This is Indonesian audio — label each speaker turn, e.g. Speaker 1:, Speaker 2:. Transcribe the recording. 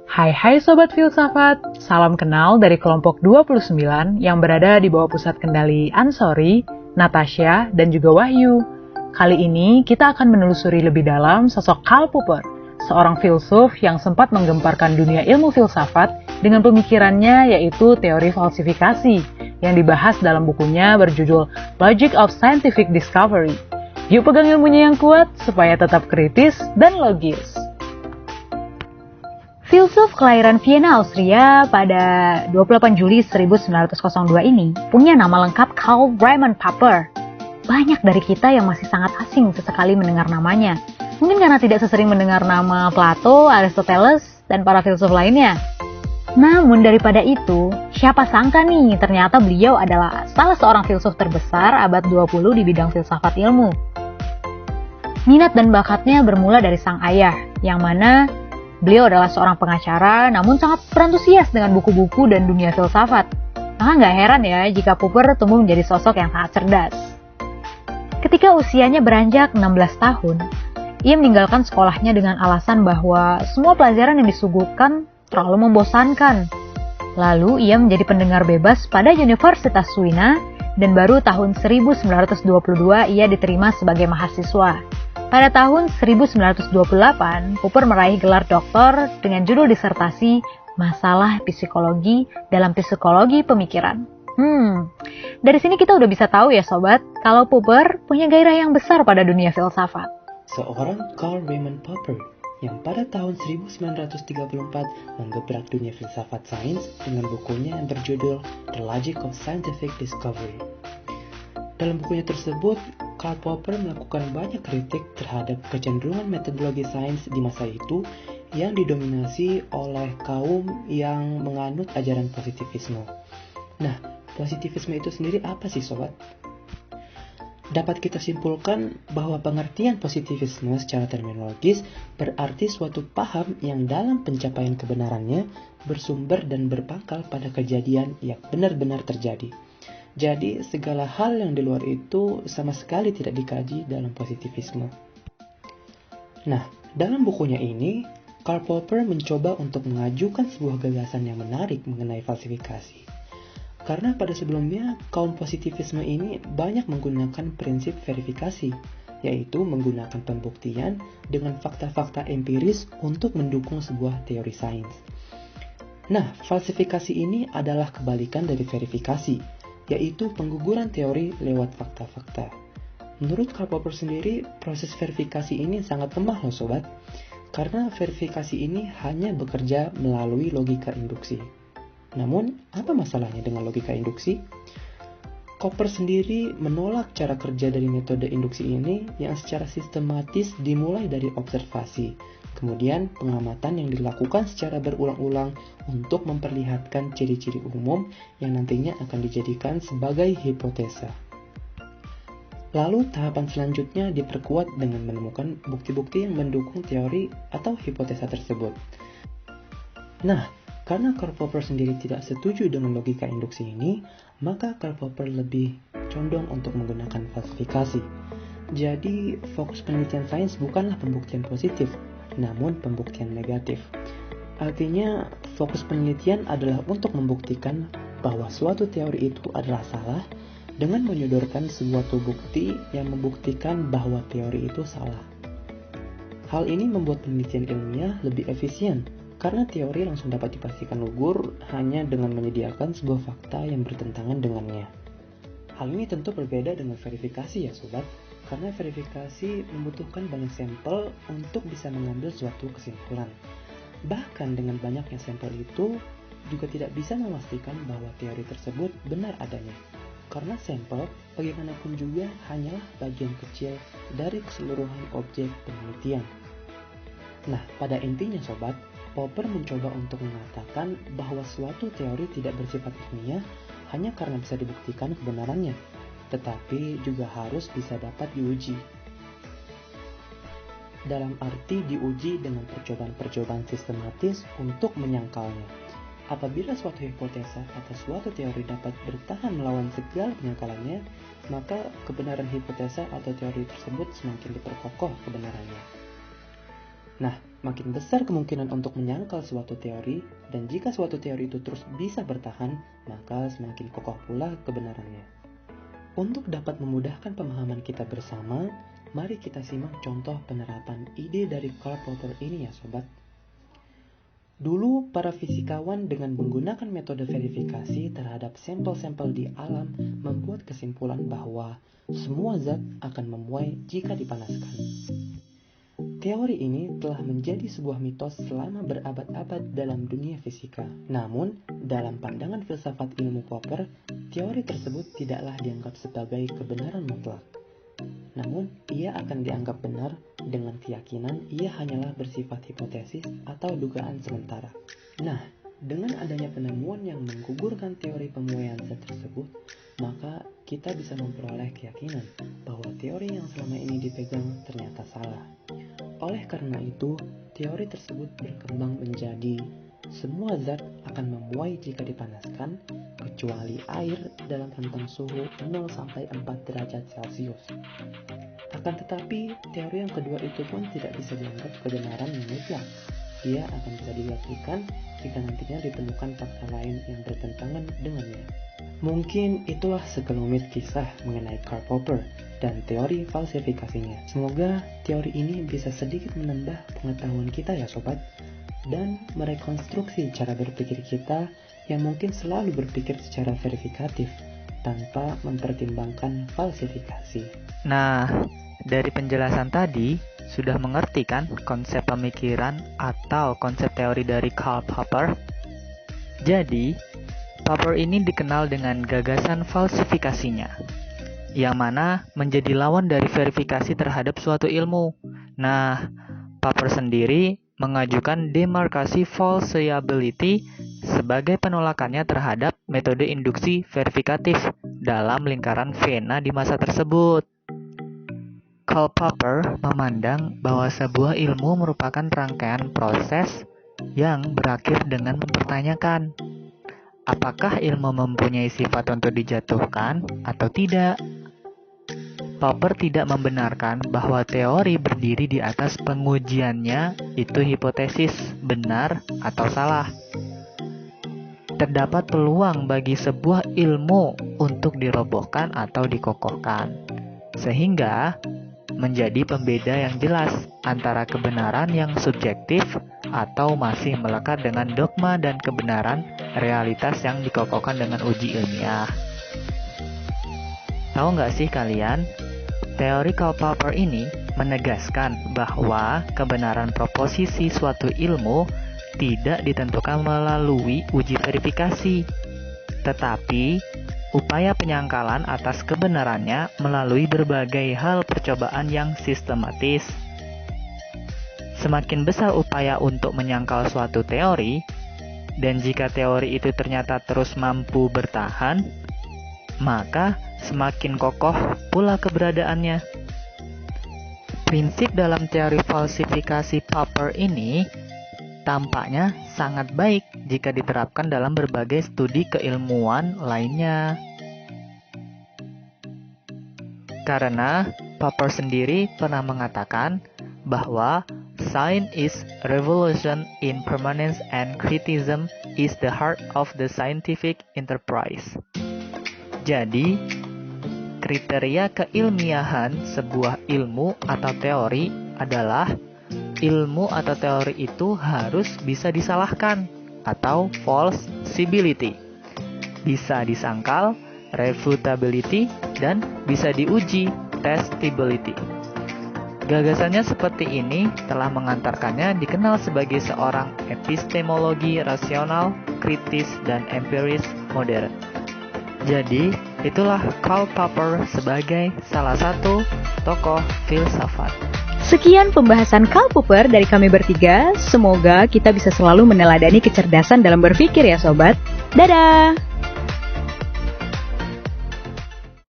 Speaker 1: Hai Sobat Filsafat, salam kenal dari kelompok 29 yang berada di bawah pusat kendali Ansori, Natasha, dan juga Wahyu. Kali ini kita akan menelusuri lebih dalam sosok Karl Popper, seorang filsuf yang sempat menggemparkan dunia ilmu filsafat dengan pemikirannya yaitu teori falsifikasi yang dibahas dalam bukunya berjudul Logic of Scientific Discovery. Yuk pegang ilmunya yang kuat supaya tetap kritis dan logis. Filsuf kelahiran Vienna, Austria pada 28 Juli 1902 ini punya nama lengkap Karl Raimund Popper. Banyak dari kita yang masih sangat asing sesekali mendengar namanya. Mungkin karena tidak sesering mendengar nama Plato, Aristoteles, dan para filsuf lainnya. Namun daripada itu, siapa sangka nih ternyata beliau adalah salah seorang filsuf terbesar abad 20 di bidang filsafat ilmu. Minat dan bakatnya bermula dari sang ayah, yang mana beliau adalah seorang pengacara, namun sangat berantusias dengan buku-buku dan dunia filsafat. Maka nggak heran ya jika Popper tumbuh menjadi sosok yang sangat cerdas. Ketika usianya beranjak 16 tahun, ia meninggalkan sekolahnya dengan alasan bahwa semua pelajaran yang disuguhkan terlalu membosankan. Lalu ia menjadi pendengar bebas pada Universitas Suina dan baru tahun 1922 ia diterima sebagai mahasiswa. Pada tahun 1928, Popper meraih gelar doktor dengan judul disertasi Masalah Psikologi dalam Psikologi Pemikiran. Dari sini kita udah bisa tahu ya sobat, kalau Popper punya gairah yang besar pada dunia filsafat.
Speaker 2: Seorang Karl Raimund Popper yang pada tahun 1934 menggebrak dunia filsafat sains dengan bukunya yang berjudul The Logic of Scientific Discovery. Dalam bukunya tersebut, Karl Popper melakukan banyak kritik terhadap kecenderungan metodologi sains di masa itu yang didominasi oleh kaum yang menganut ajaran positivisme. Nah, positivisme itu sendiri apa sih sobat? Dapat kita simpulkan bahwa pengertian positivisme secara terminologis berarti suatu paham yang dalam pencapaian kebenarannya bersumber dan berpangkal pada kejadian yang benar-benar terjadi. Jadi, segala hal yang di luar itu sama sekali tidak dikaji dalam positivisme. Nah, dalam bukunya ini, Karl Popper mencoba untuk mengajukan sebuah gagasan yang menarik mengenai falsifikasi. Karena pada sebelumnya, kaum positivisme ini banyak menggunakan prinsip verifikasi, yaitu menggunakan pembuktian dengan fakta-fakta empiris untuk mendukung sebuah teori sains. Nah, falsifikasi ini adalah kebalikan dari verifikasi, yaitu pengguguran teori lewat fakta-fakta. Menurut Karl Popper sendiri, proses verifikasi ini sangat lemah loh sobat, karena verifikasi ini hanya bekerja melalui logika induksi. Namun, apa masalahnya dengan logika induksi? Popper sendiri menolak cara kerja dari metode induksi ini yang secara sistematis dimulai dari observasi, kemudian pengamatan yang dilakukan secara berulang-ulang untuk memperlihatkan ciri-ciri umum yang nantinya akan dijadikan sebagai hipotesa. Lalu tahapan selanjutnya diperkuat dengan menemukan bukti-bukti yang mendukung teori atau hipotesa tersebut. Nah, karena Karl Popper sendiri tidak setuju dengan logika induksi ini, maka Karl Popper lebih condong untuk menggunakan falsifikasi. Jadi, fokus penelitian sains bukanlah pembuktian positif, namun pembuktian negatif. Artinya, fokus penelitian adalah untuk membuktikan bahwa suatu teori itu adalah salah dengan menyodorkan sebuah bukti yang membuktikan bahwa teori itu salah. Hal ini membuat penelitian ilmiah lebih efisien, karena teori langsung dapat dipastikan gugur hanya dengan menyediakan sebuah fakta yang bertentangan dengannya. Hal ini tentu berbeda dengan verifikasi ya sobat, karena verifikasi membutuhkan banyak sampel untuk bisa mengambil suatu kesimpulan. Bahkan dengan banyaknya sampel itu juga tidak bisa memastikan bahwa teori tersebut benar adanya, karena sampel bagaimanapun juga hanyalah bagian kecil dari keseluruhan objek penelitian. Nah, pada intinya sobat, Popper mencoba untuk mengatakan bahwa suatu teori tidak bersifat ilmiah hanya karena bisa dibuktikan kebenarannya, tetapi juga harus bisa dapat diuji. Dalam arti diuji dengan percobaan-percobaan sistematis untuk menyangkalnya. Apabila suatu hipotesa atau suatu teori dapat bertahan melawan segala penyangkalannya, maka kebenaran hipotesa atau teori tersebut semakin diperkokoh kebenarannya. Nah, makin besar kemungkinan untuk menyangkal suatu teori, dan jika suatu teori itu terus bisa bertahan, maka semakin kokoh pula kebenarannya. Untuk dapat memudahkan pemahaman kita bersama, mari kita simak contoh penerapan ide dari Karl Popper ini ya sobat. Dulu, para fisikawan dengan menggunakan metode verifikasi terhadap sampel-sampel di alam membuat kesimpulan bahwa semua zat akan memuai jika dipanaskan. Teori ini telah menjadi sebuah mitos selama berabad-abad dalam dunia fisika. Namun, dalam pandangan filsafat ilmu Popper, teori tersebut tidaklah dianggap sebagai kebenaran mutlak. Namun, ia akan dianggap benar dengan keyakinan ia hanyalah bersifat hipotesis atau dugaan sementara. Nah, dengan adanya penemuan yang menggugurkan teori pemuaian zat tersebut, maka kita bisa memperoleh keyakinan bahwa teori yang selama ini dipegang ternyata salah. Oleh karena itu, teori tersebut berkembang menjadi semua zat akan memuai jika dipanaskan, kecuali air dalam rentang suhu 0 sampai 4 derajat Celcius. Akan tetapi, teori yang kedua itu pun tidak bisa dianggap kebenaran yang mutlak. Ia akan bisa dibuktikan jika nantinya ditemukan fakta lain yang bertentangan dengannya. Mungkin itulah sekelumit kisah mengenai Karl Popper dan teori falsifikasinya. Semoga teori ini bisa sedikit menambah pengetahuan kita ya sobat, dan merekonstruksi cara berpikir kita yang mungkin selalu berpikir secara verifikatif tanpa mempertimbangkan falsifikasi.
Speaker 3: Nah, dari penjelasan tadi sudah mengerti kan konsep pemikiran atau konsep teori dari Karl Popper? Jadi, Popper ini dikenal dengan gagasan falsifikasinya, yang mana menjadi lawan dari verifikasi terhadap suatu ilmu. Nah, Popper sendiri mengajukan demarkasi falsiability sebagai penolakannya terhadap metode induksi verifikatif dalam lingkaran Vienna di masa tersebut. Karl Popper memandang bahwa sebuah ilmu merupakan rangkaian proses yang berakhir dengan mempertanyakan apakah ilmu mempunyai sifat untuk dijatuhkan atau tidak. Popper tidak membenarkan bahwa teori berdiri di atas pengujiannya itu hipotesis benar atau salah. Terdapat peluang bagi sebuah ilmu untuk dirobohkan atau dikokohkan, sehingga menjadi pembeda yang jelas antara kebenaran yang subjektif atau masih melekat dengan dogma dan kebenaran realitas yang dikokohkan dengan uji ilmiah. Tahu nggak sih kalian, teori Karl Popper ini menegaskan bahwa kebenaran proposisi suatu ilmu tidak ditentukan melalui uji verifikasi, tetapi upaya penyangkalan atas kebenarannya melalui berbagai hal percobaan yang sistematis. Semakin besar upaya untuk menyangkal suatu teori, dan jika teori itu ternyata terus mampu bertahan, maka semakin kokoh pula keberadaannya. Prinsip dalam teori falsifikasi Popper ini tampaknya sangat baik jika diterapkan dalam berbagai studi keilmuan lainnya. Karena Popper sendiri pernah mengatakan bahwa science is revolution in permanence and criticism is the heart of the scientific enterprise. Jadi, kriteria keilmiahan sebuah ilmu atau teori adalah ilmu atau teori itu harus bisa disalahkan atau falsibility, bisa disangkal refutability, dan bisa diuji testability. Gagasannya seperti ini telah mengantarkannya dikenal sebagai seorang epistemologi rasional, kritis, dan empiris modern. Jadi, itulah Karl Popper sebagai salah satu tokoh filsafat.
Speaker 1: Sekian pembahasan Karl Popper dari kami bertiga. Semoga kita bisa selalu meneladani kecerdasan dalam berpikir ya sobat. Dadah!